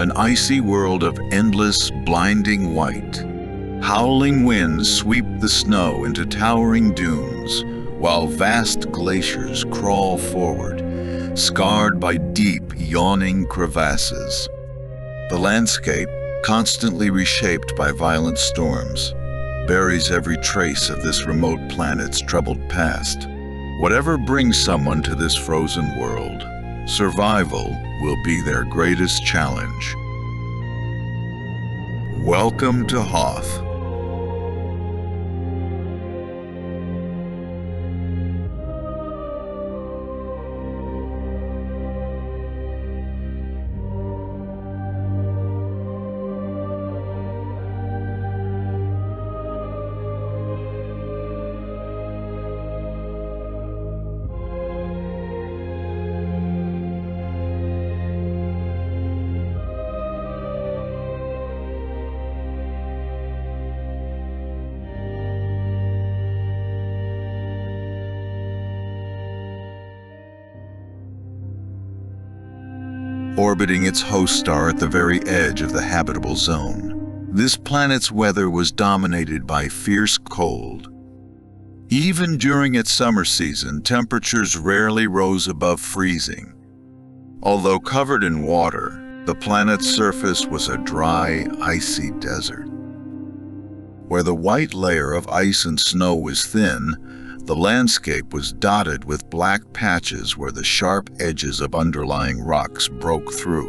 an icy world of endless, blinding white. Howling winds sweep the snow into towering dunes, while vast glaciers crawl forward, scarred by deep, yawning crevasses. The landscape, constantly reshaped by violent storms, buries every trace of this remote planet's troubled past. Whatever brings someone to this frozen world, survival will be their greatest challenge. Welcome to Hoth. Orbiting its host star at the very edge of the habitable zone, this planet's weather was dominated by fierce cold. Even during its summer season, temperatures rarely rose above freezing. Although covered in water, the planet's surface was a dry, icy desert. Where the white layer of ice and snow was thin, the landscape was dotted with black patches where the sharp edges of underlying rocks broke through.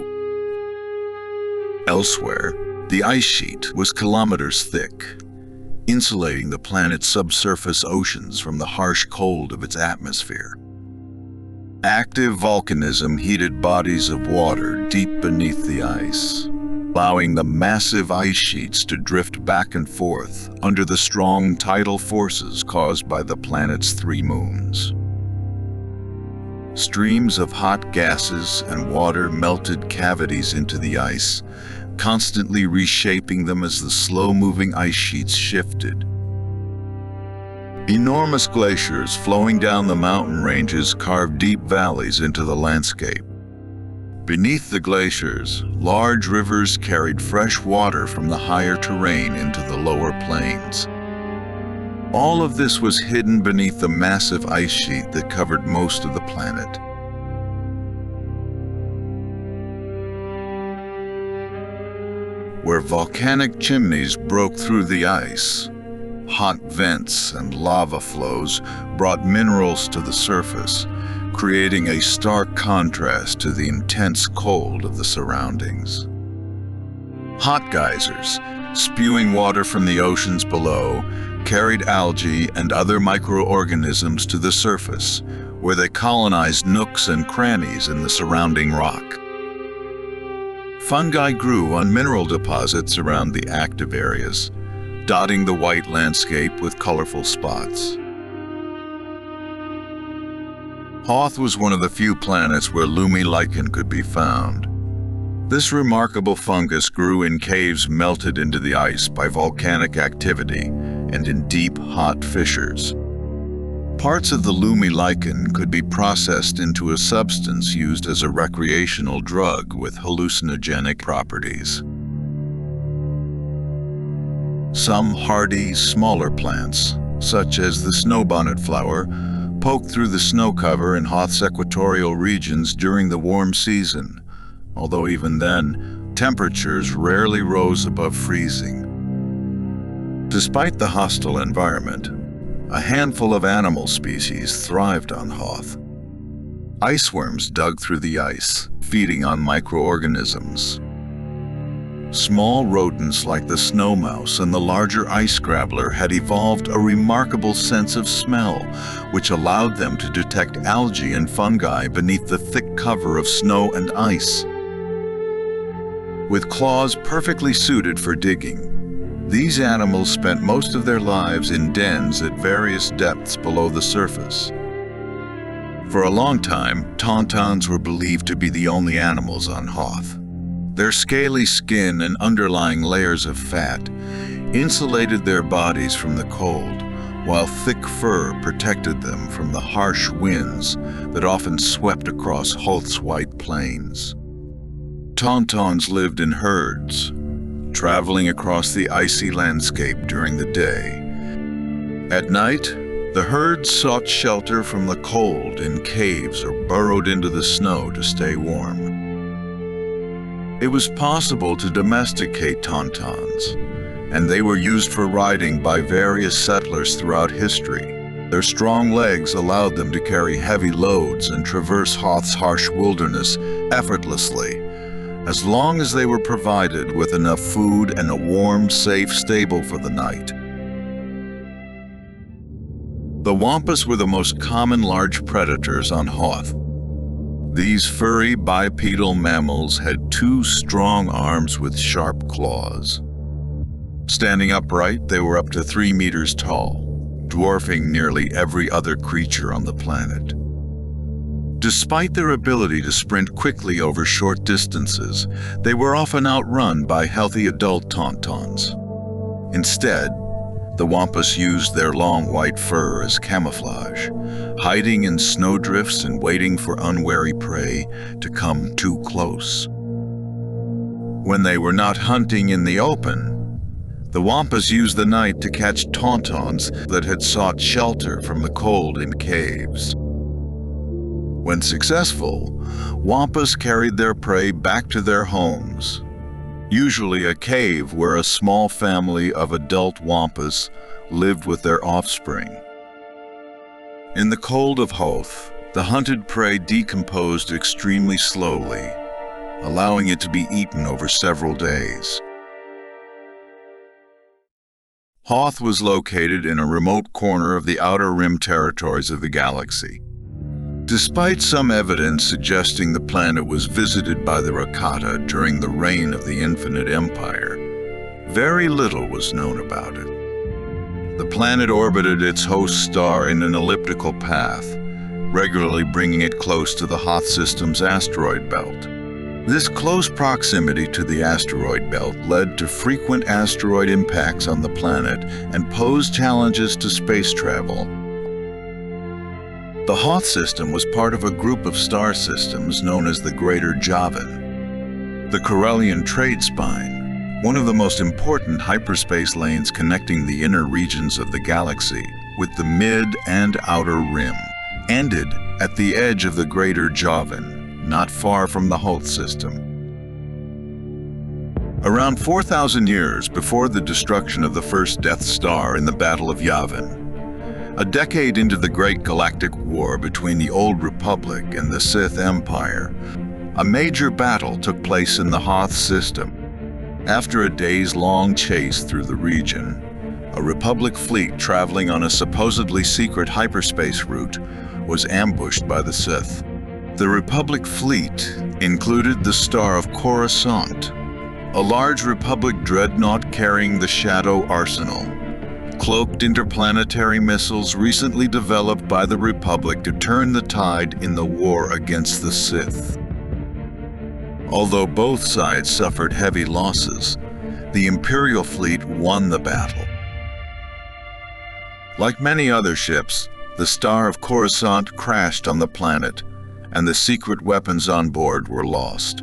Elsewhere, the ice sheet was kilometers thick, insulating the planet's subsurface oceans from the harsh cold of its atmosphere. Active volcanism heated bodies of water deep beneath the ice, allowing the massive ice sheets to drift back and forth under the strong tidal forces caused by the planet's 3 moons. Streams of hot gases and water melted cavities into the ice, constantly reshaping them as the slow-moving ice sheets shifted. Enormous glaciers flowing down the mountain ranges carved deep valleys into the landscape. Beneath the glaciers, large rivers carried fresh water from the higher terrain into the lower plains. All of this was hidden beneath the massive ice sheet that covered most of the planet. Where volcanic chimneys broke through the ice, hot vents and lava flows brought minerals to the surface, creating a stark contrast to the intense cold of the surroundings. Hot geysers, spewing water from the oceans below, carried algae and other microorganisms to the surface, where they colonized nooks and crannies in the surrounding rock. Fungi grew on mineral deposits around the active areas, dotting the white landscape with colorful spots. Hoth was one of the few planets where Lumi lichen could be found. This remarkable fungus grew in caves melted into the ice by volcanic activity and in deep, hot fissures. Parts of the Lumi lichen could be processed into a substance used as a recreational drug with hallucinogenic properties. Some hardy, smaller plants, such as the snowbonnet flower, poke through the snow cover in Hoth's equatorial regions during the warm season, although even then, temperatures rarely rose above freezing. Despite the hostile environment, a handful of animal species thrived on Hoth. Iceworms dug through the ice, feeding on microorganisms. Small rodents like the snow mouse and the larger ice scrabbler had evolved a remarkable sense of smell, which allowed them to detect algae and fungi beneath the thick cover of snow and ice. With claws perfectly suited for digging, these animals spent most of their lives in dens at various depths below the surface. For a long time, tauntauns were believed to be the only animals on Hoth. Their scaly skin and underlying layers of fat insulated their bodies from the cold, while thick fur protected them from the harsh winds that often swept across Hoth's white plains. Tauntauns lived in herds, traveling across the icy landscape during the day. At night, the herds sought shelter from the cold in caves or burrowed into the snow to stay warm. It was possible to domesticate tauntauns, and they were used for riding by various settlers throughout history. Their strong legs allowed them to carry heavy loads and traverse Hoth's harsh wilderness effortlessly, as long as they were provided with enough food and a warm, safe stable for the night. The wampus were the most common large predators on Hoth. These furry bipedal mammals had 2 strong arms with sharp claws. Standing upright, they were up to 3 meters tall, dwarfing nearly every other creature on the planet. Despite their ability to sprint quickly over short distances, they were often outrun by healthy adult tauntauns. Instead, the wampus used their long white fur as camouflage, hiding in snowdrifts and waiting for unwary prey to come too close. When they were not hunting in the open, the wampus used the night to catch tauntauns that had sought shelter from the cold in caves. When successful, wampus carried their prey back to their homes, usually a cave where a small family of adult wampus lived with their offspring. In the cold of Hoth, the hunted prey decomposed extremely slowly, allowing it to be eaten over several days. Hoth was located in a remote corner of the outer rim territories of the galaxy. Despite some evidence suggesting the planet was visited by the Rakata during the reign of the Infinite Empire, very little was known about it. The planet orbited its host star in an elliptical path, regularly bringing it close to the Hoth system's asteroid belt. This close proximity to the asteroid belt led to frequent asteroid impacts on the planet and posed challenges to space travel. The Hoth system was part of a group of star systems known as the Greater Yawning, the Corellian trade spine, one of the most important hyperspace lanes connecting the inner regions of the galaxy with the mid and outer rim, ended at the edge of the Greater Yawning, not far from the Hoth system. Around 4,000 years before the destruction of the first Death Star in the Battle of Yavin, a decade into the Great Galactic War between the Old Republic and the Sith Empire, a major battle took place in the Hoth system. After a days-long chase through the region, a Republic fleet traveling on a supposedly secret hyperspace route was ambushed by the Sith. The Republic fleet included the Star of Coruscant, a large Republic dreadnought carrying the Shadow Arsenal, cloaked interplanetary missiles recently developed by the Republic to turn the tide in the war against the Sith. Although both sides suffered heavy losses, the Imperial fleet won the battle. Like many other ships, the Star of Coruscant crashed on the planet, and the secret weapons on board were lost.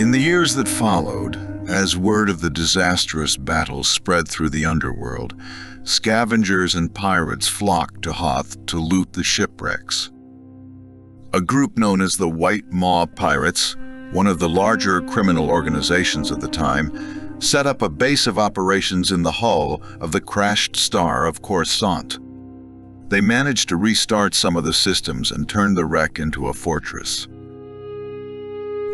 In the years that followed, as word of the disastrous battle spread through the underworld, scavengers and pirates flocked to Hoth to loot the shipwrecks. A group known as the White Maw Pirates, one of the larger criminal organizations at the time, set up a base of operations in the hull of the crashed Star of Coruscant. They managed to restart some of the systems and turn the wreck into a fortress.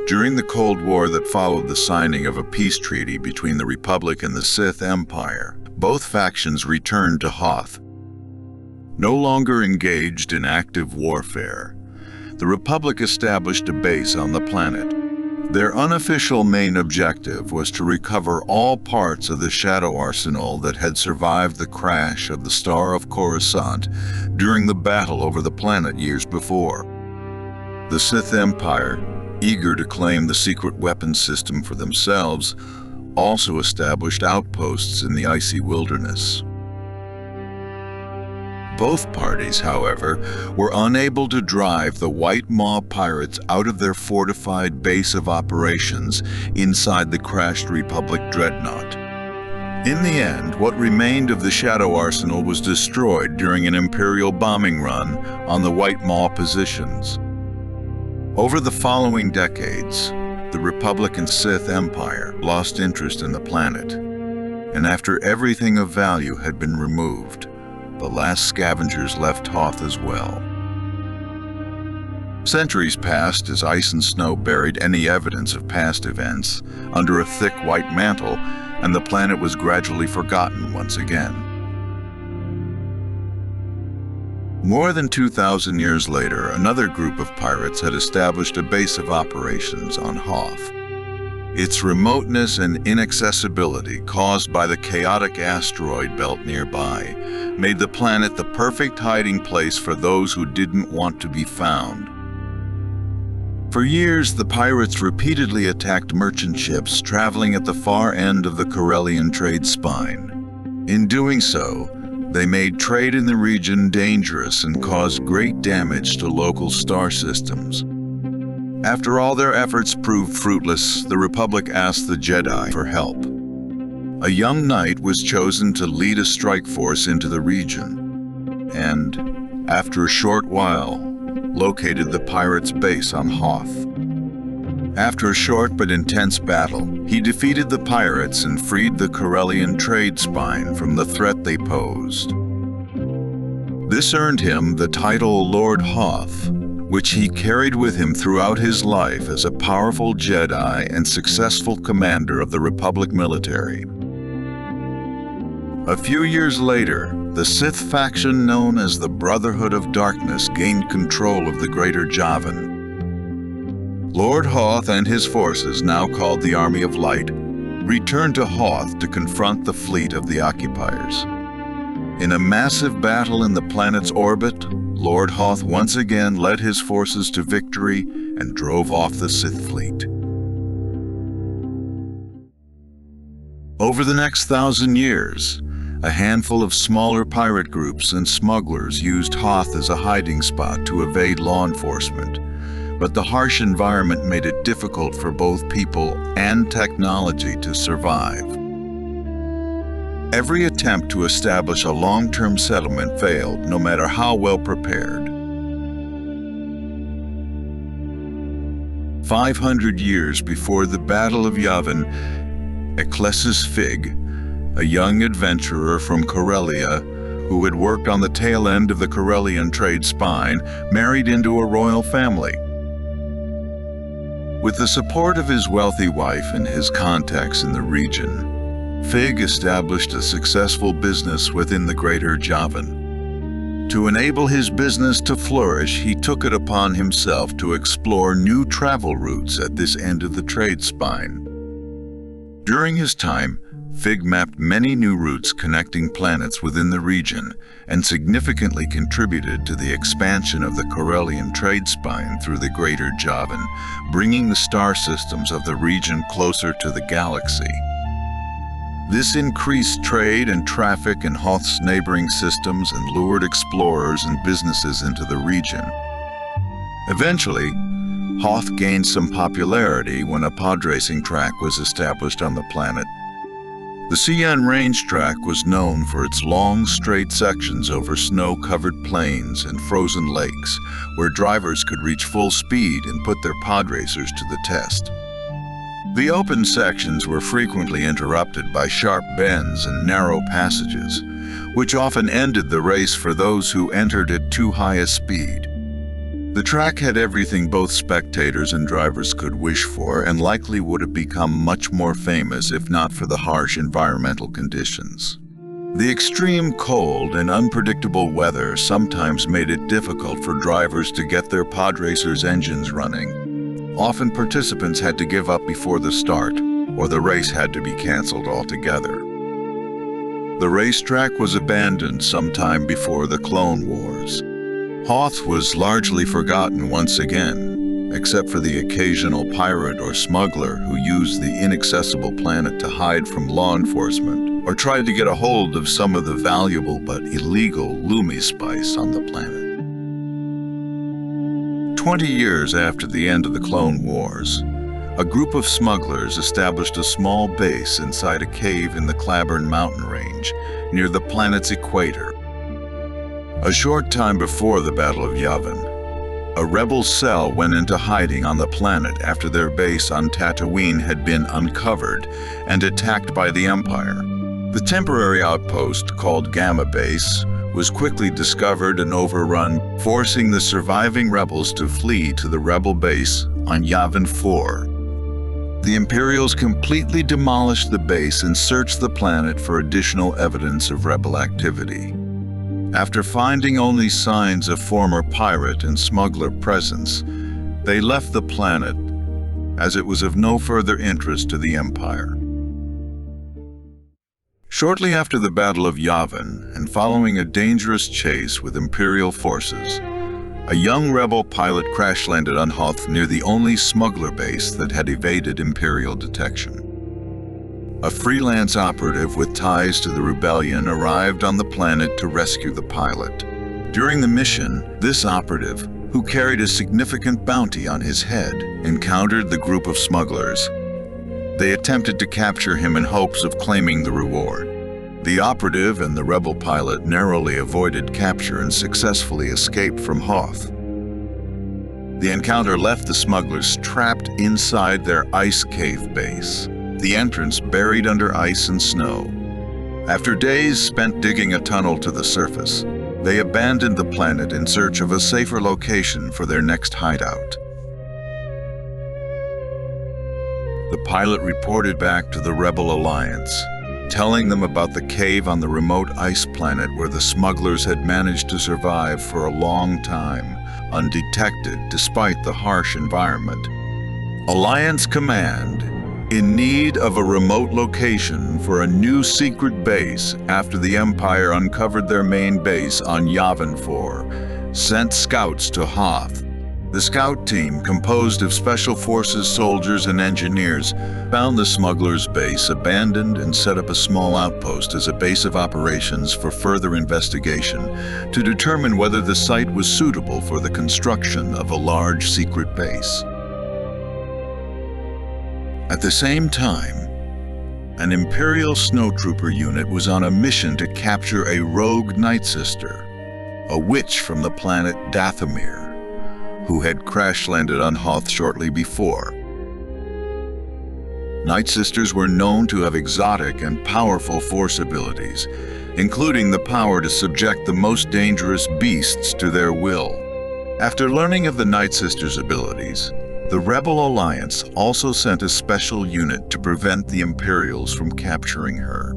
During the Cold War that followed the signing of a peace treaty between the Republic and the Sith Empire, both factions returned to Hoth. No longer engaged in active warfare, the Republic established a base on the planet. Their unofficial main objective was to recover all parts of the Shadow Arsenal that had survived the crash of the Star of Coruscant during the battle over the planet years before. The Sith Empire, eager to claim the secret weapons system for themselves, also established outposts in the icy wilderness. Both parties, however, were unable to drive the White Maw pirates out of their fortified base of operations inside the crashed Republic dreadnought. In the end, what remained of the Shadow Arsenal was destroyed during an Imperial bombing run on the White Maw positions. Over the following decades, the Republic and Sith Empire lost interest in the planet, and after everything of value had been removed, the last scavengers left Hoth as well. Centuries passed as ice and snow buried any evidence of past events under a thick white mantle, and the planet was gradually forgotten once again. More than 2,000 years later, another group of pirates had established a base of operations on Hoth. Its remoteness and inaccessibility caused by the chaotic asteroid belt nearby made the planet the perfect hiding place for those who didn't want to be found. For years, the pirates repeatedly attacked merchant ships traveling at the far end of the Corellian trade spine. In doing so, they made trade in the region dangerous and caused great damage to local star systems. After all their efforts proved fruitless, the Republic asked the Jedi for help. A young knight was chosen to lead a strike force into the region, and, after a short while, located the pirates' base on Hoth. After a short but intense battle, he defeated the pirates and freed the Corellian trade spine from the threat they posed. This earned him the title Lord Hoth, which he carried with him throughout his life as a powerful Jedi and successful commander of the Republic military. A few years later, the Sith faction known as the Brotherhood of Darkness gained control of the Greater Javan. Lord Hoth and his forces, now called the Army of Light, returned to Hoth to confront the fleet of the occupiers. In a massive battle in the planet's orbit, Lord Hoth once again led his forces to victory and drove off the Sith fleet. Over the next 1,000 years, a handful of smaller pirate groups and smugglers used Hoth as a hiding spot to evade law enforcement, but the harsh environment made it difficult for both people and technology to survive. Every attempt to establish a long-term settlement failed, no matter how well prepared. 500 years before the Battle of Yavin, Ecclesias Fig, a young adventurer from Corellia who had worked on the tail end of the Corellian trade spine, married into a royal family. With the support of his wealthy wife and his contacts in the region, Fig established a successful business within the Greater Javan. To enable his business to flourish, he took it upon himself to explore new travel routes at this end of the trade spine. During his time, Fig mapped many new routes connecting planets within the region and significantly contributed to the expansion of the Corellian trade spine through the Greater Javan, bringing the star systems of the region closer to the galaxy. This increased trade and traffic in Hoth's neighboring systems and lured explorers and businesses into the region. Eventually, Hoth gained some popularity when a pod racing track was established on the planet. The Xi'an Range track was known for its long, straight sections over snow-covered plains and frozen lakes, where drivers could reach full speed and put their pod racers to the test. The open sections were frequently interrupted by sharp bends and narrow passages, which often ended the race for those who entered at too high a speed. The track had everything both spectators and drivers could wish for, and likely would have become much more famous if not for the harsh environmental conditions. The extreme cold and unpredictable weather sometimes made it difficult for drivers to get their pod racers' engines running. Often participants had to give up before the start, or the race had to be canceled altogether. The racetrack was abandoned sometime before the Clone Wars. Hoth was largely forgotten once again, except for the occasional pirate or smuggler who used the inaccessible planet to hide from law enforcement. or tried to get a hold of some of the valuable but illegal Lumi spice on the planet. 20 years after the end of the Clone Wars, a group of smugglers established a small base inside a cave in the Claburn mountain range near the planet's equator. A short time before the Battle of Yavin, a rebel cell went into hiding on the planet after their base on Tatooine had been uncovered and attacked by the Empire. The temporary outpost, called Gamma Base, was quickly discovered and overrun, forcing the surviving rebels to flee to the rebel base on Yavin 4. The Imperials completely demolished the base and searched the planet for additional evidence of rebel activity. After finding only signs of former pirate and smuggler presence, they left the planet as it was of no further interest to the Empire. Shortly after the Battle of Yavin, and following a dangerous chase with Imperial forces, a young rebel pilot crash-landed on Hoth near the only smuggler base that had evaded Imperial detection. A freelance operative with ties to the rebellion arrived on the planet to rescue the pilot. During the mission, this operative, who carried a significant bounty on his head, encountered the group of smugglers. They attempted to capture him in hopes of claiming the reward. The operative and the rebel pilot narrowly avoided capture and successfully escaped from Hoth. The encounter left the smugglers trapped inside their ice cave base, the entrance buried under ice and snow. After days spent digging a tunnel to the surface, they abandoned the planet in search of a safer location for their next hideout. The pilot reported back to the Rebel Alliance, telling them about the cave on the remote ice planet where the smugglers had managed to survive for a long time, undetected despite the harsh environment. Alliance Command, in need of a remote location for a new secret base after the Empire uncovered their main base on Yavin 4, sent scouts to Hoth. The scout team, composed of Special Forces soldiers and engineers, found the smugglers' base abandoned and set up a small outpost as a base of operations for further investigation to determine whether the site was suitable for the construction of a large secret base. At the same time, an Imperial snowtrooper unit was on a mission to capture a rogue Night Sister, a witch from the planet Dathomir, who had crash-landed on Hoth shortly before. Night Sisters were known to have exotic and powerful force abilities, including the power to subject the most dangerous beasts to their will. After learning of the Night Sisters' abilities, the Rebel Alliance also sent a special unit to prevent the Imperials from capturing her.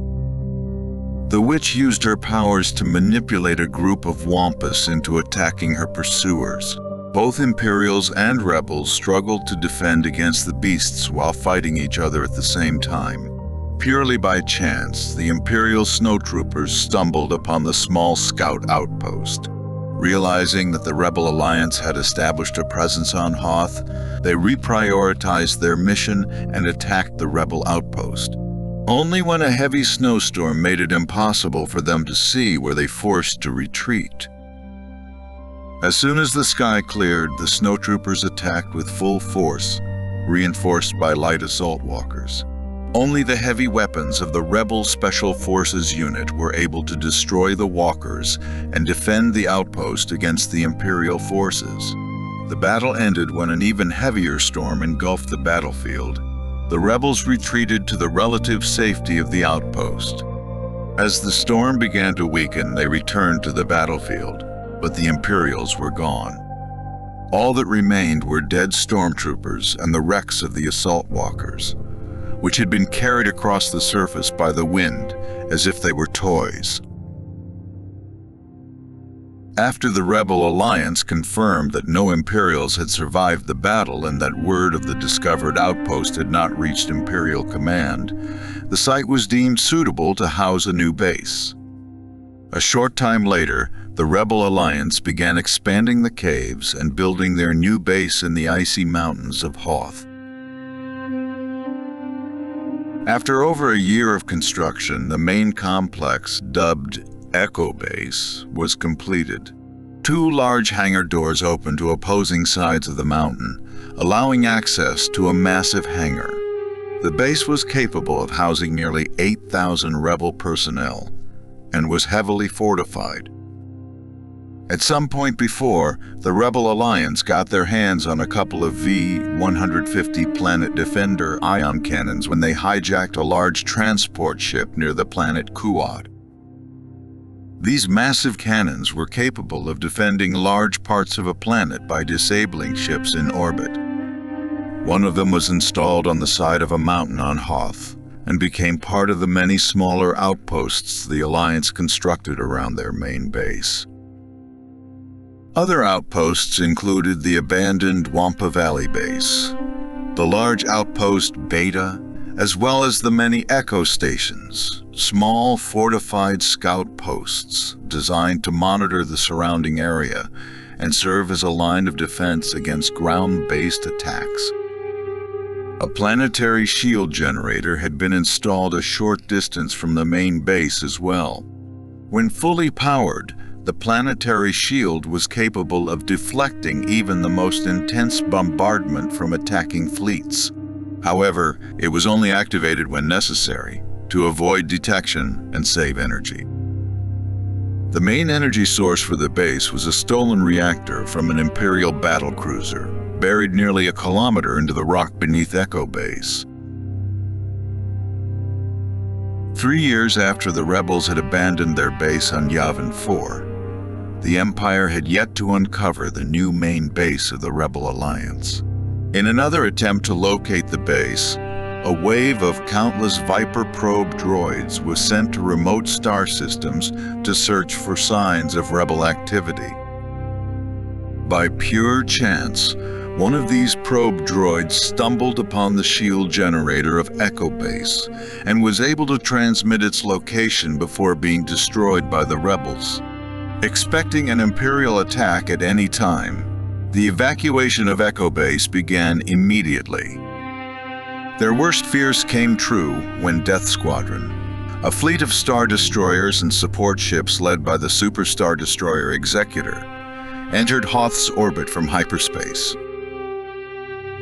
The witch used her powers to manipulate a group of Wampus into attacking her pursuers. Both Imperials and Rebels struggled to defend against the beasts while fighting each other at the same time. Purely by chance, the Imperial snowtroopers stumbled upon the small scout outpost. Realizing that the Rebel Alliance had established a presence on Hoth, they reprioritized their mission and attacked the Rebel outpost. Only when a heavy snowstorm made it impossible for them to see were they forced to retreat. As soon as the sky cleared, the snowtroopers attacked with full force, reinforced by light assault walkers. Only the heavy weapons of the Rebel Special Forces unit were able to destroy the walkers and defend the outpost against the Imperial forces. The battle ended when an even heavier storm engulfed the battlefield. The rebels retreated to the relative safety of the outpost. As the storm began to weaken, they returned to the battlefield, but the Imperials were gone. All that remained were dead stormtroopers and the wrecks of the assault walkers, which had been carried across the surface by the wind as if they were toys. After the Rebel Alliance confirmed that no Imperials had survived the battle and that word of the discovered outpost had not reached Imperial command, the site was deemed suitable to house a new base. A short time later, the Rebel Alliance began expanding the caves and building their new base in the icy mountains of Hoth. After over a year of construction, the main complex, dubbed Echo Base, was completed. Two large hangar doors opened to opposing sides of the mountain, allowing access to a massive hangar. The base was capable of housing nearly 8,000 rebel personnel and was heavily fortified. At some point before, the Rebel Alliance got their hands on a couple of V-150 Planet Defender ion cannons when they hijacked a large transport ship near the planet Kuat. These massive cannons were capable of defending large parts of a planet by disabling ships in orbit. One of them was installed on the side of a mountain on Hoth and became part of the many smaller outposts the Alliance constructed around their main base. Other outposts included the abandoned Wampa Valley base, the large outpost Beta, as well as the many Echo stations, small fortified scout posts designed to monitor the surrounding area and serve as a line of defense against ground-based attacks. A planetary shield generator had been installed a short distance from the main base as well. When fully powered, the planetary shield was capable of deflecting even the most intense bombardment from attacking fleets. However, it was only activated when necessary, to avoid detection and save energy. The main energy source for the base was a stolen reactor from an Imperial battlecruiser, buried nearly a kilometer into the rock beneath Echo Base. 3 years after the rebels had abandoned their base on Yavin 4, the Empire had yet to uncover the new main base of the Rebel Alliance. In another attempt to locate the base, a wave of countless Viper probe droids was sent to remote star systems to search for signs of Rebel activity. By pure chance, one of these probe droids stumbled upon the shield generator of Echo Base and was able to transmit its location before being destroyed by the rebels. Expecting an Imperial attack at any time, the evacuation of Echo Base began immediately. Their worst fears came true when Death Squadron, a fleet of Star Destroyers and support ships led by the Super Star Destroyer Executor, entered Hoth's orbit from hyperspace.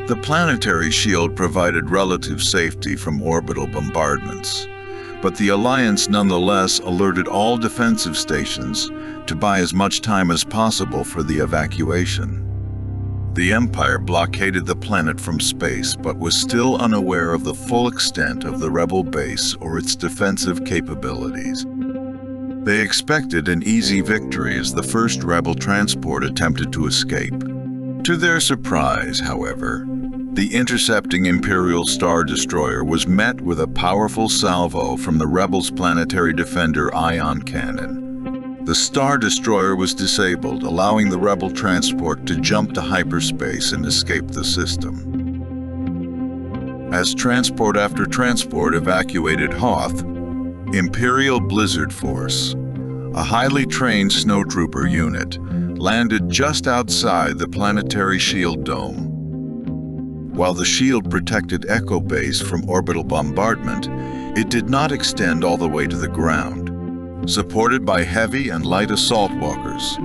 The planetary shield provided relative safety from orbital bombardments, but the Alliance nonetheless alerted all defensive stations to buy as much time as possible for the evacuation. The Empire blockaded the planet from space, but was still unaware of the full extent of the Rebel base or its defensive capabilities. They expected an easy victory as the first Rebel transport attempted to escape. To their surprise, however, the intercepting Imperial Star Destroyer was met with a powerful salvo from the Rebels' planetary defender ion cannon. The Star Destroyer was disabled, allowing the Rebel transport to jump to hyperspace and escape the system. As transport after transport evacuated Hoth, Imperial Blizzard Force, a highly trained snowtrooper unit, landed just outside the planetary shield dome. While the shield protected Echo Base from orbital bombardment, it did not extend all the way to the ground. Supported by heavy and light assault walkers,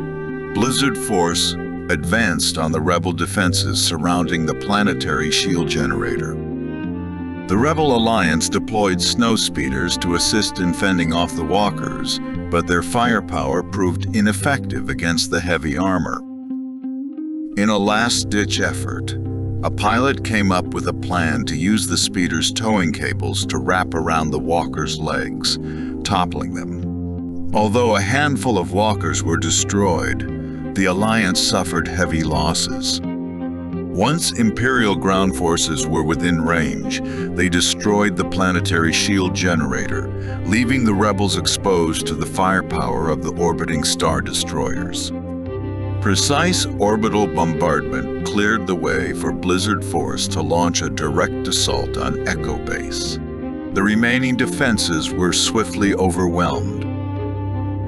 Blizzard Force advanced on the Rebel defenses surrounding the planetary shield generator. The Rebel Alliance deployed snow speeders to assist in fending off the walkers, but their firepower proved ineffective against the heavy armor. In a last-ditch effort, a pilot came up with a plan to use the speeder's towing cables to wrap around the walkers' legs, toppling them. Although a handful of walkers were destroyed, the Alliance suffered heavy losses. Once Imperial ground forces were within range, they destroyed the planetary shield generator, leaving the rebels exposed to the firepower of the orbiting Star Destroyers. Precise orbital bombardment cleared the way for Blizzard Force to launch a direct assault on Echo Base. The remaining defenses were swiftly overwhelmed.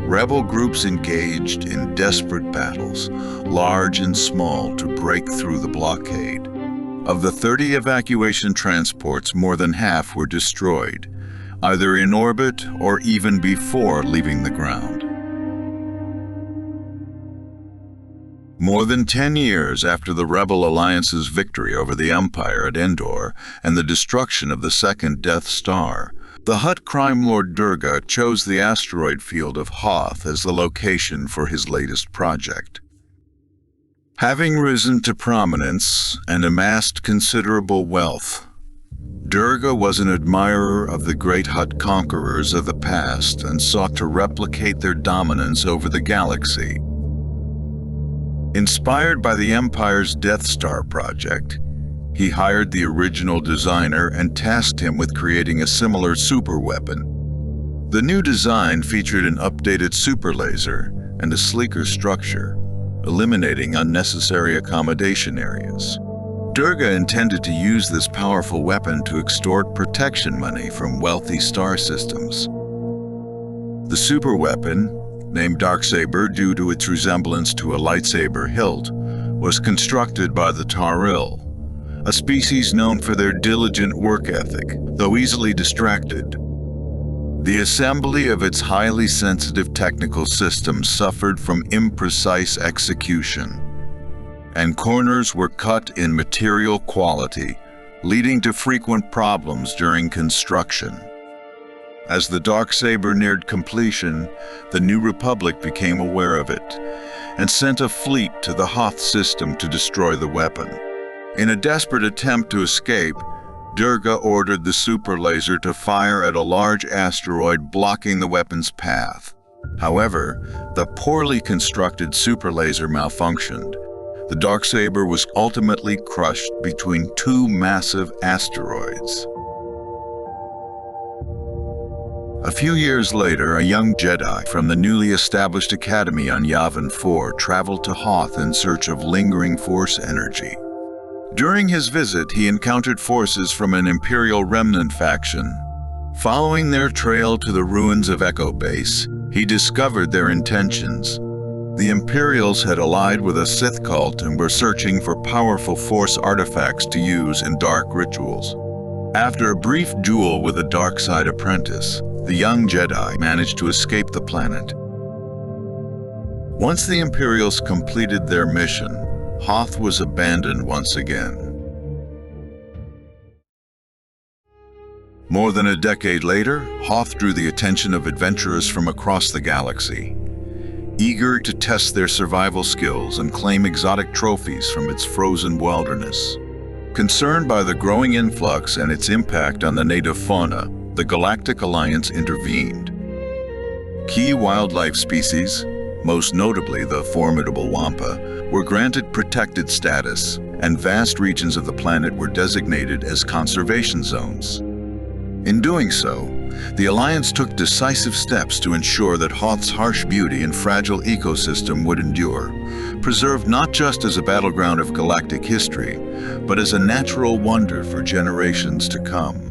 Rebel groups engaged in desperate battles, large and small, to break through the blockade. Of the 30 evacuation transports, more than half were destroyed, either in orbit or even before leaving the ground. More than 10 years after the Rebel Alliance's victory over the Empire at Endor and the destruction of the second Death Star, the Hutt crime lord Durga chose the asteroid field of Hoth as the location for his latest project. Having risen to prominence and amassed considerable wealth, Durga was an admirer of the great Hutt conquerors of the past and sought to replicate their dominance over the galaxy. Inspired by the Empire's Death Star project, he hired the original designer and tasked him with creating a similar superweapon. The new design featured an updated super laser and a sleeker structure, eliminating unnecessary accommodation areas. Durga intended to use this powerful weapon to extort protection money from wealthy star systems. The superweapon, named Darksaber due to its resemblance to a lightsaber hilt, was constructed by the Taril, a species known for their diligent work ethic, though easily distracted. The assembly of its highly sensitive technical systems suffered from imprecise execution, and corners were cut in material quality, leading to frequent problems during construction. As the Darksaber neared completion, the New Republic became aware of it and sent a fleet to the Hoth system to destroy the weapon. In a desperate attempt to escape, Durga ordered the super laser to fire at a large asteroid blocking the weapon's path. However, the poorly constructed super laser malfunctioned. The Darksaber was ultimately crushed between two massive asteroids. A few years later, a young Jedi from the newly established Academy on Yavin 4 traveled to Hoth in search of lingering Force energy. During his visit, he encountered forces from an Imperial Remnant faction. Following their trail to the ruins of Echo Base, he discovered their intentions. The Imperials had allied with a Sith cult and were searching for powerful Force artifacts to use in dark rituals. After a brief duel with a dark side apprentice, the young Jedi managed to escape the planet. Once the Imperials completed their mission, Hoth was abandoned once again. More than a decade later, Hoth drew the attention of adventurers from across the galaxy, eager to test their survival skills and claim exotic trophies from its frozen wilderness. Concerned by the growing influx and its impact on the native fauna, the Galactic Alliance intervened. Key wildlife species, most notably the formidable Wampa, were granted protected status, and vast regions of the planet were designated as conservation zones. In doing so, the Alliance took decisive steps to ensure that Hoth's harsh beauty and fragile ecosystem would endure, preserved not just as a battleground of galactic history, but as a natural wonder for generations to come.